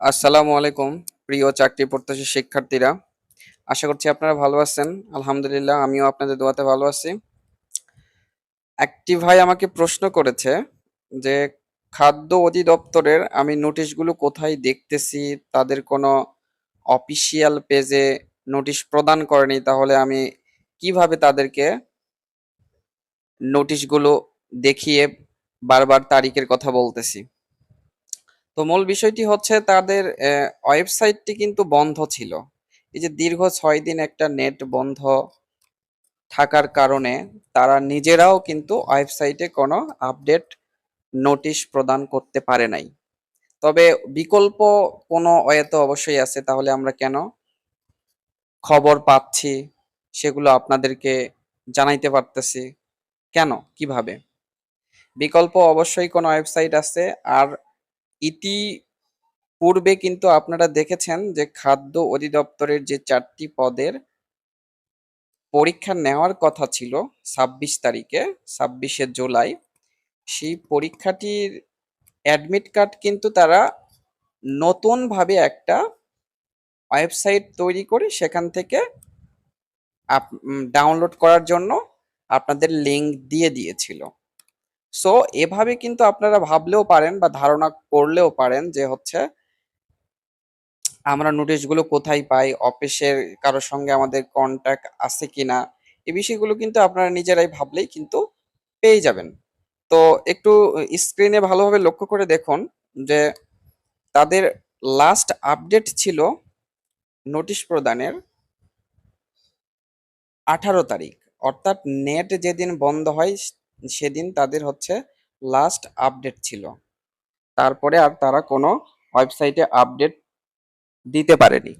আসসালামু আলাইকুম প্রিয় চাকরি প্রত্যাশী শিক্ষার্থীরা। আশা করছি আপনারা ভালো আছেন। আলহামদুলিল্লাহ আমিও আপনাদের দোয়াতে ভালো আছি। একটি ভাই আমাকে প্রশ্ন করেছে যে খাদ্য অধিদপ্তরের আমি নোটিশগুলো কোথায় দেখতেছি, তাদের কোনো অফিসিয়াল পেজে নোটিশ প্রদান করেনি, তাহলে আমি কিভাবে তাদেরকে নোটিশগুলো দেখিয়ে বারবার তারিখের কথা বলতেছি। তো মূল বিষয়টি হচ্ছে তাদের ওয়েবসাইটটি কিন্তু বন্ধ ছিল। এই যে দীর্ঘ ৬ দিন একটা নেট বন্ধ থাকার কারণে তারা নিজেরাও কিন্তু ওয়েবসাইটে কোনো আপডেট নোটিশ প্রদান করতে পারে নাই। তবে বিকল্প কোনো ওয়ে তো অবশ্যই আছে। তাহলে আমরা কেন খবর পাচ্ছি সেগুলো আপনাদেরকে জানাইতে পারতেছি? কেন? কিভাবে? বিকল্প অবশ্যই কোনো ওয়েবসাইট আছে। আর ইতিপূর্বে কিন্তু আপনারা দেখেছেন যে খাদ্য অধিদপ্তরের যে ৪টি পদের পরীক্ষা নেওয়ার কথা ছিল ২৬ তারিখে, ২৬শে জুলাই, সেই পরীক্ষাটির অ্যাডমিট কার্ড কিন্তু তারা নতুনভাবে একটা ওয়েবসাইট তৈরি করে সেখান থেকে ডাউনলোড করার জন্য আপনাদের লিঙ্ক দিয়ে দিয়েছিল। সো এভাবে কিন্তু আপনারা ভাবলেও পারেন বা ধারণা করলেও পারেন যে হচ্ছে আমরা নোটিশগুলো কোথায় পাই, অফিসের কারো সঙ্গে আমাদের কন্ট্যাক্ট আছে কিনা, এই বিষয়গুলো কিন্তু আপনারা নিজেরাই ভাবলেই কিন্তু পেয়ে যাবেন। তো একটু স্ক্রিনে ভালোভাবে লক্ষ্য করে দেখুন যে তাদের লাস্ট আপডেট ছিল নোটিশ প্রদানের 18 তারিখ, অর্থাৎ নেট যেদিন বন্ধ হয় সেদিন তাদের হচ্ছে লাস্ট আপডেট ছিল। তারপরে আর তারা কোনো ওয়েবসাইটে আপডেট দিতে পারেনি।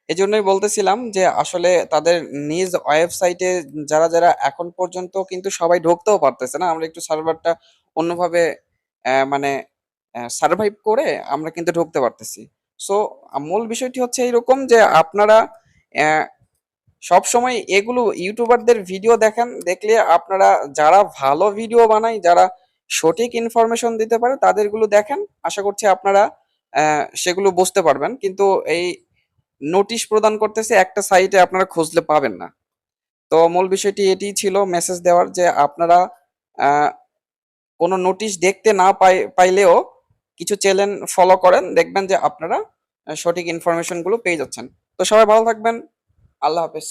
এজন্যই বলতেছিলাম যে আসলে তাদের নিজ ওয়েবসাইটে যারা এখন পর্যন্ত কিন্তু সবাই ঢুকতেও পারতেছে না। আমরা একটু সার্ভারটা অন্যভাবে মানে সারভাইভ করে আমরা কিন্তু ঢুকতে পারতেছি। সো মূল বিষয়টি হচ্ছে এইরকম যে আপনারা অ্যা সবসময় এগুলো ইউটিউবারদের ভিডিও দেখেন, দেখলে আপনারা যারা ভালো ভিডিও বানায়, যারা সঠিক ইনফরমেশন দিতে পারে তাদেরগুলো দেখেন। আশা করছি আপনারা সেগুলো বুঝতে পারবেন। কিন্তু এই নোটিশ প্রদান করতেছে একটা সাইটে আপনারা খুঁজলে পাবেন না। তো মূল বিষয়টি এটিই ছিল মেসেজ দেওয়ার যে আপনারা আ কোনো নোটিশ দেখতে না পাইলেও কিছু চ্যানেল ফলো করেন। দেখবেন যে আপনারা সঠিক ইনফরমেশন গুলো পেয়ে যাচ্ছেন। তো সবাই ভালো থাকবেন। আল্লাহ হাফেজ।